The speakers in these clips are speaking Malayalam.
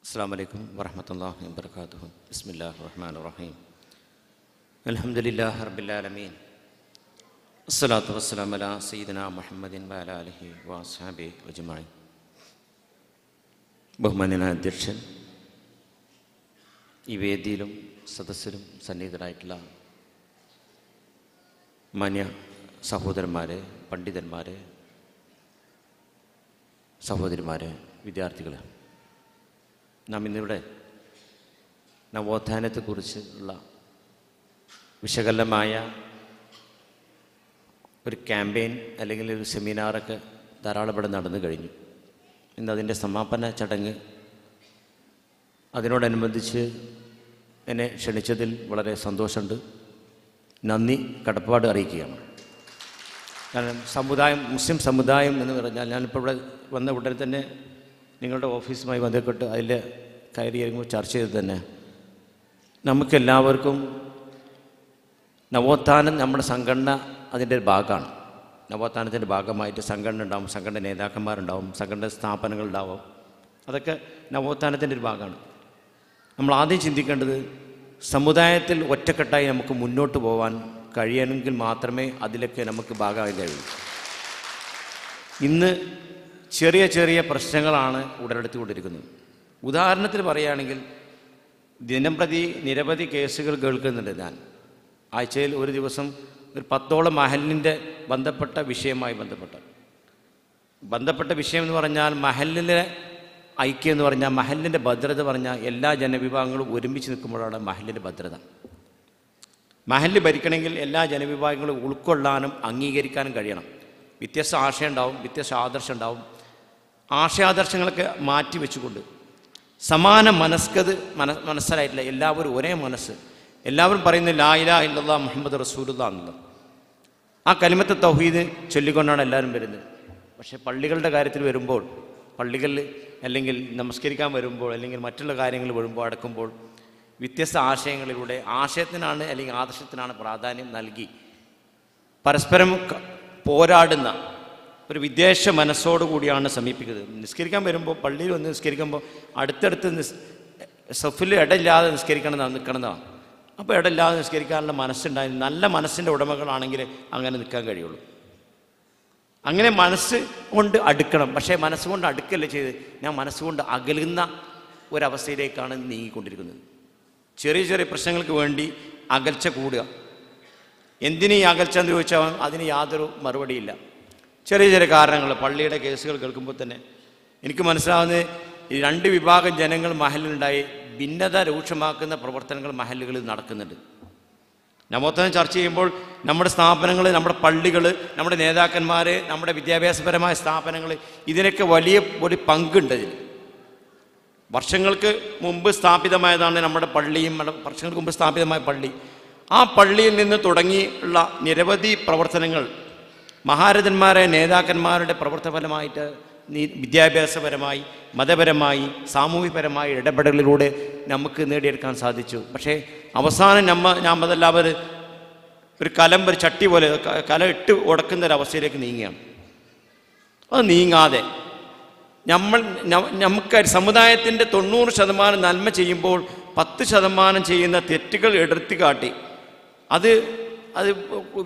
അസ്സലാമു അലൈക്കും വറഹ്മത്തുള്ളാഹി വബറകാതുഹു. ബിസ്മില്ലാഹിർ റഹ്മാനിർ റഹീം. അൽഹംദുലില്ലാഹി റബ്ബിൽ ആലമീൻ. അസ്സലാത്തു വസ്സലാമു അലാ സയ്യിദിനാ മുഹമ്മദിൻ വഅലാ ആലിഹി വഅസ്ഹാബിഹി അജ്മഈൻ. ബഹുമാന്യനായ അധ്യക്ഷൻ, ഈ വേദിയിലും സദസ്സിലും സന്നിഹിതരായിട്ടുള്ള മാന്യ സഹോദരന്മാരെ, പണ്ഡിതന്മാരെ, സഹോദരിമാരെ, വിദ്യാർത്ഥികളെ, നാം ഇന്നിവിടെ നവോത്ഥാനത്തെക്കുറിച്ചുള്ള വിശകലനമായ ഒരു ക്യാമ്പയിൻ അല്ലെങ്കിൽ ഒരു സെമിനാറൊക്കെ ധാരാളം ഇവിടെ നടന്നു കഴിഞ്ഞു. ഇന്നതിൻ്റെ സമാപന ചടങ്ങ്, അതിനോടനുബന്ധിച്ച് എന്നെ ക്ഷണിച്ചതിൽ വളരെ സന്തോഷമുണ്ട്, നന്ദി, കടപ്പാട് അറിയിക്കുകയാണ്. കാരണം മുസ്ലിം സമുദായം എന്ന് പറഞ്ഞാൽ, ഞാനിപ്പോൾ ഇവിടെ വന്ന ഉടനെ തന്നെ നിങ്ങളുടെ ഓഫീസുമായി ബന്ധപ്പെട്ട് അതിൽ കയറിയിരിക്കുമ്പോൾ ചർച്ച ചെയ്ത് തന്നെ നമുക്കെല്ലാവർക്കും നവോത്ഥാനം നമ്മുടെ സംഘടന അതിൻ്റെ ഒരു ഭാഗമാണ്. നവോത്ഥാനത്തിൻ്റെ ഭാഗമായിട്ട് സംഘടന ഉണ്ടാവും, സംഘടന നേതാക്കന്മാരുണ്ടാവും, സംഘടന സ്ഥാപനങ്ങളുണ്ടാവും. അതൊക്കെ നവോത്ഥാനത്തിൻ്റെ ഒരു ഭാഗമാണ്. നമ്മൾ ആദ്യം ചിന്തിക്കേണ്ടത്, സമുദായത്തിൽ ഒറ്റക്കെട്ടായി നമുക്ക് മുന്നോട്ട് പോകാൻ കഴിയണമെങ്കിൽ മാത്രമേ അതിലൊക്കെ നമുക്ക് ഭാഗമായി കഴിയൂ. ഇന്ന് ചെറിയ ചെറിയ പ്രശ്നങ്ങളാണ് ഉടലെടുത്തുകൊണ്ടിരിക്കുന്നത്. ഉദാഹരണത്തിന് പറയുകയാണെങ്കിൽ, ദിനംപ്രതി നിരവധി കേസുകൾ കേൾക്കുന്നുണ്ട്. ഞാൻ ആഴ്ചയിൽ ഒരു ദിവസം ഒരു 10ഓളം മഹലിൻ്റെ ബന്ധപ്പെട്ട വിഷയമായി ബന്ധപ്പെട്ട വിഷയം എന്ന് പറഞ്ഞാൽ, മഹലിലെ ഐക്യം എന്ന് പറഞ്ഞാൽ, മഹലിൻ്റെ ഭദ്രത പറഞ്ഞാൽ, എല്ലാ ജനവിഭാഗങ്ങളും ഒരുമിച്ച് നിൽക്കുമ്പോഴാണ് മഹലിൻ്റെ ഭദ്രത. മഹല് ഭരിക്കണമെങ്കിൽ എല്ലാ ജനവിഭാഗങ്ങളും ഉൾക്കൊള്ളാനും അംഗീകരിക്കാനും കഴിയണം. വ്യത്യസ്ത ആശയം ഉണ്ടാവും, വ്യത്യസ്ത ആദർശം ഉണ്ടാവും. ആശയാദർശങ്ങളൊക്കെ മാറ്റി വെച്ചുകൊണ്ട് സമാന മനസ്സരായിട്ടില്ല, എല്ലാവരും ഒരേ മനസ്സ്, എല്ലാവരും പറയുന്നത് ലാ ഇലാഹ ഇല്ലല്ലാഹ് മുഹമ്മദ് റസൂലുള്ളാഹ് എന്നുള്ള ആ കലിമത്ത് തൗഹീദ് ചൊല്ലിക്കൊണ്ടാണ് എല്ലാവരും വരുന്നത്. പക്ഷേ പള്ളികളുടെ കാര്യത്തിൽ വരുമ്പോൾ, പള്ളികളിൽ അല്ലെങ്കിൽ നമസ്കരിക്കാൻ വരുമ്പോൾ, അല്ലെങ്കിൽ മറ്റുള്ള കാര്യങ്ങൾ വരുമ്പോൾ, അടക്കുമ്പോൾ വ്യത്യസ്ത ആശയങ്ങളിലൂടെ ആശയത്തിനാണ് അല്ലെങ്കിൽ ആദർശത്തിനാണ് പ്രാധാന്യം നൽകി പരസ്പരം പോരാടുന്ന ഒരു വിദ്വേഷ മനസ്സോടുകൂടിയാണ് സമീപിക്കുന്നത്. നിസ്കരിക്കാൻ വരുമ്പോൾ, പള്ളിയിൽ വന്ന് നിസ്കരിക്കുമ്പോൾ അടുത്തടുത്ത് സഫിൽ ഇടയില്ലാതെ നിൽക്കണമെന്നാണ്. അപ്പോൾ ഇടയില്ലാതെ നിസ്കരിക്കാനുള്ള മനസ്സുണ്ടായി, നല്ല മനസ്സിൻ്റെ ഉടമകളാണെങ്കിൽ അങ്ങനെ നിൽക്കാൻ കഴിയുള്ളൂ. അങ്ങനെ മനസ്സ് കൊണ്ട് അടുക്കണം. പക്ഷേ മനസ്സുകൊണ്ട് അടുക്കല്ല ചെയ്ത്, ഞാൻ മനസ്സുകൊണ്ട് അകലുന്ന ഒരവസ്ഥയിലേക്കാണ് നീങ്ങിക്കൊണ്ടിരിക്കുന്നത്. ചെറിയ ചെറിയ പ്രശ്നങ്ങൾക്ക് വേണ്ടി അകൽച്ച കൂടുക. എന്തിനീ അകൽച്ച എന്ന് ചോദിച്ചാൽ അതിന് യാതൊരു മറുപടിയില്ല. ചെറിയ ചെറിയ കാരണങ്ങൾ, പള്ളിയുടെ കേസുകൾ കേൾക്കുമ്പോൾ തന്നെ എനിക്ക് മനസ്സിലാവുന്നത്, ഈ 2 വിഭാഗം ജനങ്ങൾ മഹലിലുണ്ടായി ഭിന്നത രൂക്ഷമാക്കുന്ന പ്രവർത്തനങ്ങൾ മഹലുകളിൽ നടക്കുന്നുണ്ട്. നവോത്ഥാനം ചർച്ച ചെയ്യുമ്പോൾ നമ്മുടെ സ്ഥാപനങ്ങൾ, നമ്മുടെ പള്ളികൾ, നമ്മുടെ നേതാക്കന്മാർ, നമ്മുടെ വിദ്യാഭ്യാസപരമായ സ്ഥാപനങ്ങൾ, ഇതിനൊക്കെ വലിയ ഒരു പങ്കുണ്ട്. ഇതിൽ വർഷങ്ങൾക്ക് മുമ്പ് സ്ഥാപിതമായതാണ് നമ്മുടെ പള്ളിയും. വർഷങ്ങൾക്ക് മുമ്പ് സ്ഥാപിതമായ പള്ളി, ആ പള്ളിയിൽ നിന്ന് തുടങ്ങിയുള്ള നിരവധി പ്രവർത്തനങ്ങൾ മഹാരഥന്മാരെ നേതാക്കന്മാരുടെ പ്രവർത്തനഫലമായിട്ട് വിദ്യാഭ്യാസപരമായി, മതപരമായി, സാമൂഹികപരമായ ഇടപെടലിലൂടെ നമുക്ക് നേടിയെടുക്കാൻ സാധിച്ചു. പക്ഷേ അവസാനം നമ്മളെല്ലാവരും ഒരു ഒരു ചട്ടി പോലെ കല ഇട്ട് ഉടക്കുന്ന ഒരവസ്ഥയിലേക്ക് നീങ്ങുകയാണ്. അത് നീങ്ങാതെ നമുക്ക് സമുദായത്തിൻ്റെ 90% നന്മ ചെയ്യുമ്പോൾ 10% ചെയ്യുന്ന തെറ്റുകൾ എടുത്തു കാട്ടി അത്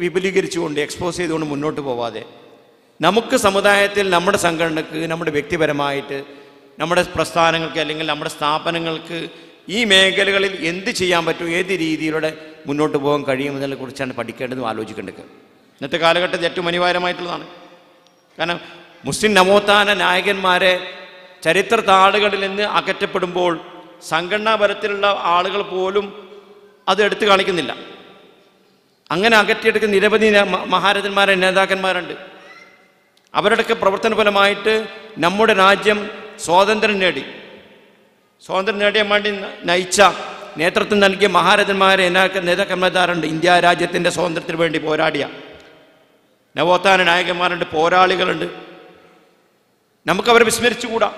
വിപുലീകരിച്ചുകൊണ്ട്, എക്സ്പോസ് ചെയ്തുകൊണ്ട് മുന്നോട്ട് പോവാതെ, നമുക്ക് സമുദായത്തിൽ നമ്മുടെ സംഘടനക്ക്, നമ്മുടെ വ്യക്തിപരമായിട്ട്, നമ്മുടെ പ്രസ്ഥാനങ്ങൾക്ക് അല്ലെങ്കിൽ നമ്മുടെ സ്ഥാപനങ്ങൾക്ക് ഈ മേഖലകളിൽ എന്ത് ചെയ്യാൻ പറ്റും, ഏത് രീതിയിലൂടെ മുന്നോട്ട് പോകാൻ കഴിയുമെന്നതിനെ കുറിച്ചാണ് പഠിക്കേണ്ടതും ആലോചിക്കേണ്ടത്. ഇന്നത്തെ കാലഘട്ടത്തിൽ ഏറ്റവും അനിവാര്യമായിട്ടുള്ളതാണ്. കാരണം മുസ്ലിം നവോത്ഥാന നായകന്മാരെ ചരിത്ര താളുകളിൽ നിന്ന് അകറ്റപ്പെടുമ്പോൾ സംഘടനാ ബലത്തിലുള്ള ആളുകൾ പോലും അത് എടുത്തു കാണിക്കുന്നില്ല. അങ്ങനെ അകറ്റിയെടുക്കുന്ന നിരവധി മഹാരഥന്മാരെ നേതാക്കന്മാരുണ്ട്. അവരുടെയൊക്കെ പ്രവർത്തന ഫലമായിട്ട് നമ്മുടെ രാജ്യം സ്വാതന്ത്ര്യം നേടിയാൻ വേണ്ടി നയിച്ച, നേതൃത്വം നൽകിയ മഹാരഥന്മാരെ നേതാക്കന്മാരുണ്ട്. ഇന്ത്യ രാജ്യത്തിൻ്റെ സ്വാതന്ത്ര്യത്തിന് വേണ്ടി പോരാടിയ നവോത്ഥാന നായകന്മാരുണ്ട്, പോരാളികളുണ്ട്. നമുക്കവരെ വിസ്മരിച്ചുകൂടാ.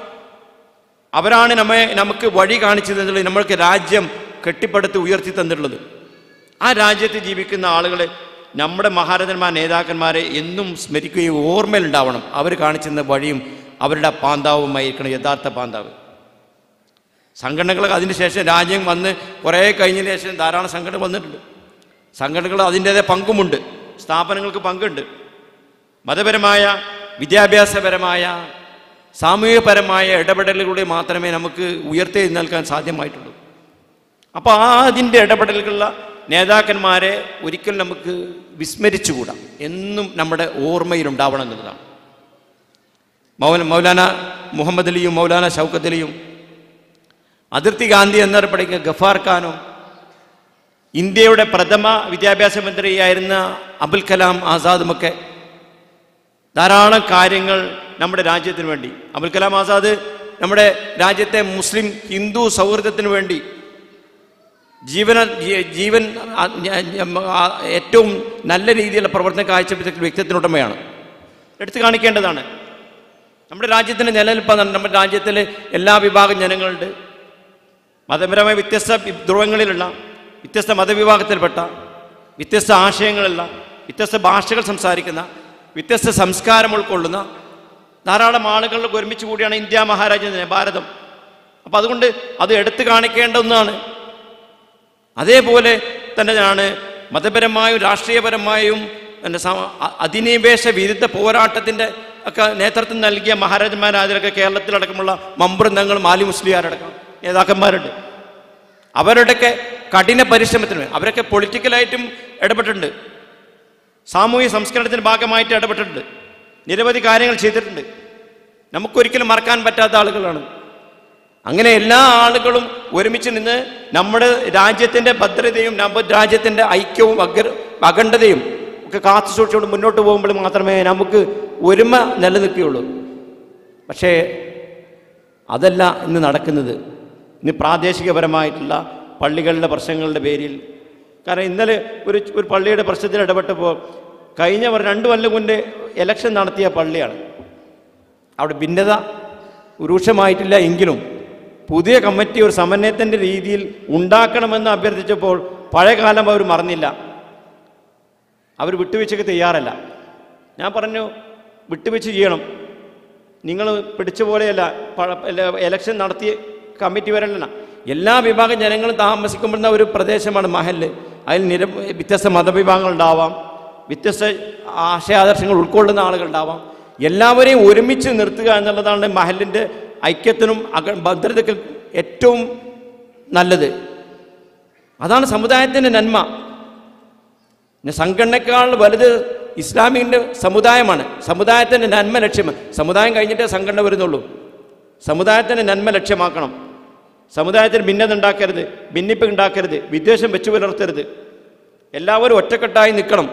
അവരാണ് നമുക്ക് വഴി കാണിച്ചു തന്നിട്ടുള്ളത്, നമ്മൾക്ക് രാജ്യം കെട്ടിപ്പടുത്ത് ഉയർത്തി തന്നിട്ടുള്ളത്. ആ രാജ്യത്ത് ജീവിക്കുന്ന ആളുകളെ, നമ്മുടെ മഹാരഥന്മാർ നേതാക്കന്മാരെ എന്നും സ്മരിക്കുകയും ഓർമ്മയിലുണ്ടാവണം. അവർ കാണിച്ചിരുന്ന വഴിയും അവരുടെ പാന്താവുമായിരിക്കണം യഥാർത്ഥ പാന്താവ്. സംഘടനകളൊക്കെ അതിന് ശേഷം രാജ്യം വന്ന് കുറേ കഴിഞ്ഞതിന് ശേഷം ധാരാളം സംഘടന വന്നിട്ടുണ്ട്. സംഘടനകൾ അതിൻ്റേതായ പങ്കുമുണ്ട്, സ്ഥാപനങ്ങൾക്ക് പങ്കുണ്ട്. മതപരമായ, വിദ്യാഭ്യാസപരമായ, സാമൂഹികപരമായ ഇടപെടലുകളിലൂടെ മാത്രമേ നമുക്ക് ഉയർത്തെഴുന്നേൽക്കാൻ സാധ്യമായിട്ടുള്ളൂ. അപ്പോൾ അതിൻ്റെ ഇടപെടലുകളുള്ള നേതാക്കന്മാരെ ഒരിക്കലും നമുക്ക് വിസ്മരിച്ചുകൂടാ, എന്നും നമ്മുടെ ഓർമ്മയിലുണ്ടാവണം എന്നുള്ളതാണ്. മൗലാന മുഹമ്മദ് അലിയും മൗലാന ഷൗക്കത്ത് അലിയും അതിർത്തി ഗാന്ധി എന്നറിയപ്പെടുന്ന ഗഫാർ ഖാനും ഇന്ത്യയുടെ പ്രഥമ വിദ്യാഭ്യാസ മന്ത്രിയായിരുന്ന അബുൽ കലാം ആസാദുമൊക്കെ ധാരാളം കാര്യങ്ങൾ നമ്മുടെ രാജ്യത്തിന് വേണ്ടി, അബുൽ കലാം ആസാദ് നമ്മുടെ രാജ്യത്തെ മുസ്ലിം ഹിന്ദു സൗഹൃദത്തിന് വേണ്ടി ജീവൻ ഏറ്റവും നല്ല രീതിയിലുള്ള പ്രവർത്തനം കാഴ്ചവെച്ച വ്യക്തിത്വത്തിനുടമയാണ്, എടുത്തു കാണിക്കേണ്ടതാണ്. നമ്മുടെ രാജ്യത്തിൻ്റെ നിലനിൽപ്പാണ്. നമ്മുടെ രാജ്യത്തിലെ എല്ലാ വിഭാഗം ജനങ്ങളുണ്ട്. മതപരമായ വ്യത്യസ്ത ധ്രുവങ്ങളിലുള്ള, വ്യത്യസ്ത മതവിഭാഗത്തിൽപ്പെട്ട, വ്യത്യസ്ത ആശയങ്ങളുള്ള, വ്യത്യസ്ത ഭാഷകൾ സംസാരിക്കുന്ന, വ്യത്യസ്ത സംസ്കാരം ഉൾക്കൊള്ളുന്ന ധാരാളം ആളുകളിൽ ഒരുമിച്ച് കൂടിയാണ് ഇന്ത്യ മഹാരാജ്യം, ഭാരതം. അപ്പം അതുകൊണ്ട് അത് എടുത്തു കാണിക്കേണ്ട ഒന്നാണ്. അതേപോലെ തന്നെയാണ് മതപരമായും രാഷ്ട്രീയപരമായും അധിനിവേശ വിരുദ്ധ പോരാട്ടത്തിൻ്റെ ഒക്കെ നേതൃത്വം നൽകിയ മഹാരാജന്മാരാതിലൊക്കെ കേരളത്തിലടക്കമുള്ള മമ്പൃന്തങ്ങൾ, മാലി മുസ്ലിയാരടക്കം നേതാക്കന്മാരുണ്ട്. അവരുടെയൊക്കെ കഠിന പരിശ്രമത്തിന് അവരൊക്കെ പൊളിറ്റിക്കലായിട്ടും ഇടപെട്ടിട്ടുണ്ട്, സാമൂഹിക സംസ്കരണത്തിൻ്റെ ഭാഗമായിട്ട് ഇടപെട്ടിട്ടുണ്ട്, നിരവധി കാര്യങ്ങൾ ചെയ്തിട്ടുണ്ട്. നമുക്കൊരിക്കലും മറക്കാൻ പറ്റാത്ത ആളുകളാണ്. അങ്ങനെ എല്ലാ ആളുകളും ഒരുമിച്ച് നിന്ന് നമ്മുടെ രാജ്യത്തിൻ്റെ ഭദ്രതയും നമ്മുടെ രാജ്യത്തിൻ്റെ ഐക്യവും അഖണ്ഡതയും ഒക്കെ കാത്തു സൂക്ഷിച്ചുകൊണ്ട് മുന്നോട്ട് പോകുമ്പോൾ മാത്രമേ നമുക്ക് ഒരുമ നിലനിൽക്കുകയുള്ളൂ. പക്ഷേ അതല്ല ഇന്ന് നടക്കുന്നത്. ഇന്ന് പ്രാദേശികപരമായിട്ടുള്ള പള്ളികളുടെ പ്രശ്നങ്ങളുടെ പേരിൽ, കാരണം ഇന്നലെ ഒരു പള്ളിയുടെ പ്രശ്നത്തിൽ ഇടപെട്ടപ്പോൾ കഴിഞ്ഞ 2 കൊല്ലം കൊണ്ട് ഇലക്ഷൻ നടത്തിയ പള്ളിയാണ്. അവിടെ ഭിന്നത രൂക്ഷമായിട്ടില്ല എങ്കിലും പുതിയ കമ്മിറ്റി ഒരു സമന്വയത്തിൻ്റെ രീതിയിൽ ഉണ്ടാക്കണമെന്ന് അഭ്യർത്ഥിച്ചപ്പോൾ പഴയ കാലം അവർ മറന്നില്ല, അവർ വിട്ടുവീഴ്ചയ്ക്ക് തയ്യാറല്ല. ഞാൻ പറഞ്ഞു, വിട്ടുവീഴ്ച ചെയ്യണം, നിങ്ങൾ പിടിച്ച പോലെയല്ല ഇലക്ഷൻ നടത്തിയ കമ്മിറ്റി വരല്ല. എല്ലാ വിഭാഗം ജനങ്ങളും താമസിക്കുമ്പോഴുന്ന ഒരു പ്രദേശമാണ് മഹല്ല്. അതിൽ വ്യത്യസ്ത മതവിഭാഗങ്ങളുണ്ടാവാം, വ്യത്യസ്ത ആശയാദർശങ്ങൾ ഉൾക്കൊള്ളുന്ന ആളുകളുണ്ടാവാം. എല്ലാവരെയും ഒരുമിച്ച് നിർത്തുക എന്നുള്ളതാണ് മഹലിൻ്റെ ഐക്യത്തിനും ഭദ്രതയ്ക്കും ഏറ്റവും നല്ലത്. അതാണ് സമുദായത്തിൻ്റെ നന്മ. സംഘടനയേക്കാൾ വലുത് ഇസ്ലാമിൻ്റെ സമുദായമാണ്. സമുദായത്തിൻ്റെ നന്മ ലക്ഷ്യമാണ്. സമുദായം കഴിഞ്ഞിട്ടേ സംഘടന വരുന്നുള്ളൂ. സമുദായത്തിൻ്റെ നന്മ ലക്ഷ്യമാക്കണം. സമുദായത്തിന് ഭിന്നത ഉണ്ടാക്കരുത്, ഭിന്നിപ്പ് ഉണ്ടാക്കരുത്, വിദ്വേഷം വെച്ചു പുലർത്തരുത്. എല്ലാവരും ഒറ്റക്കെട്ടായി നിൽക്കണം.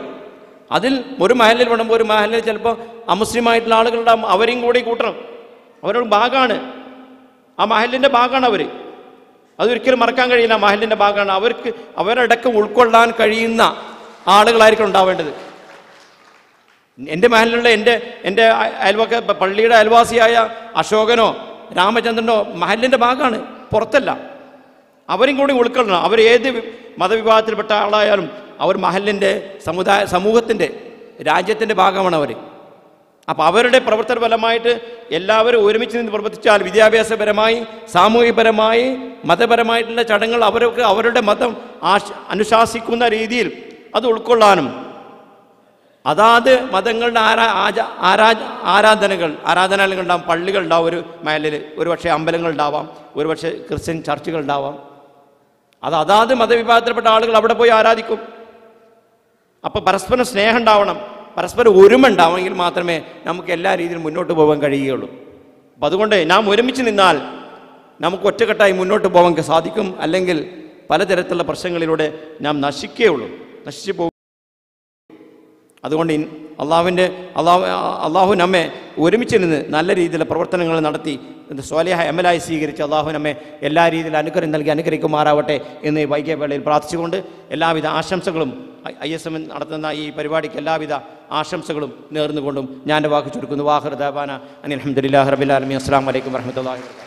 അതിൽ ഒരു മഹലിൽ വിടുമ്പോൾ ഒരു മഹലിൽ ചിലപ്പോൾ അമുസ്ലിമായിട്ടുള്ള ആളുകളുണ്ടാകും, അവരെയും കൂടി കൂട്ടണം. അവരുടെ ഭാഗമാണ്, ആ മഹലിൻ്റെ ഭാഗമാണ് അവർ. അതൊരിക്കലും മറക്കാൻ കഴിയില്ല. മഹലിൻ്റെ ഭാഗമാണ്. അവരടക്കം ഉൾക്കൊള്ളാൻ കഴിയുന്ന ആളുകളായിരിക്കും ഉണ്ടാവേണ്ടത്. എൻ്റെ മഹലിലുള്ള എൻ്റെ പള്ളിയുടെ അയൽവാസിയായ അശോകനോ രാമചന്ദ്രനോ മഹലിൻ്റെ ഭാഗമാണ്, പുറത്തല്ല. അവരും കൂടി ഉൾക്കൊള്ളണം. അവർ ഏത് മതവിഭാഗത്തിൽപ്പെട്ട ആളായാലും അവർ മഹലിൻ്റെ സമൂഹത്തിൻ്റെ രാജ്യത്തിൻ്റെ ഭാഗമാണ് അവർ. അപ്പോൾ അവരുടെ പ്രവർത്തന ഫലമായിട്ട് എല്ലാവരും ഒരുമിച്ച് നിന്ന് പ്രവർത്തിച്ചാൽ വിദ്യാഭ്യാസപരമായി, സാമൂഹികപരമായി, മതപരമായിട്ടുള്ള ചടങ്ങുകൾ അവരൊക്കെ അവരുടെ മതം അനുശാസിക്കുന്ന രീതിയിൽ അത് ഉൾക്കൊള്ളാനും, അതാത് മതങ്ങളുടെ ആരാധനാലയങ്ങൾ ഉണ്ടാവും, പള്ളികൾ ഉണ്ടാവും, ഒരു മഹലിൽ ഒരുപക്ഷെ അമ്പലങ്ങൾ ഉണ്ടാവാം, ഒരുപക്ഷെ ക്രിസ്ത്യൻ ചർച്ചുകൾ ഉണ്ടാവാം. അതാത് മതവിഭാഗത്തിൽപ്പെട്ട ആളുകൾ അവിടെ പോയി ആരാധിക്കും. അപ്പോൾ പരസ്പരം സ്നേഹം ഉണ്ടാവണം, പരസ്പരം ഒരുമ ഉണ്ടാവണമെങ്കിൽ മാത്രമേ നമുക്ക് എല്ലാ രീതിയിലും മുന്നോട്ട് പോകാൻ കഴിയുകയുള്ളൂ. അപ്പം അതുകൊണ്ട് നാം ഒരുമിച്ച് നിന്നാൽ നമുക്ക് ഒറ്റക്കെട്ടായി മുന്നോട്ട് പോകാൻ സാധിക്കും. അല്ലെങ്കിൽ പലതരത്തിലുള്ള പ്രശ്നങ്ങളിലൂടെ നാം നശിച്ചു പോകും. അതുകൊണ്ട് അള്ളാഹു നമ്മെ ഒരുമിച്ച് നിന്ന് നല്ല രീതിയിലുള്ള പ്രവർത്തനങ്ങൾ നടത്തി സ്വാലിഹായ അമലായി സ്വീകരിച്ച് അള്ളാഹു നമ്മെ എല്ലാ രീതിയിലും അനുഗ്രഹം നൽകി അനുഗ്രഹിക്കുമാറാവട്ടെ എന്ന് വൈകിയ വേളയിൽ പ്രാർത്ഥിച്ചുകൊണ്ട് എല്ലാവിധ ആശംസകളും ISM നടത്തുന്ന ഈ പരിപാടിക്ക് എല്ലാവിധ ആശംസകളും നേർന്നുകൊണ്ടും ഞാൻ വാക്ക് ചുരുക്കുന്നു. വാഹിർ ദഅവാന അനിൽ ഹംദുലില്ലാഹി റബ്ബിൽ ആലമീൻ. അസ്സലാമു അലൈക്കും വറഹ്മത്തുള്ളാഹി വബറകാതുഹു.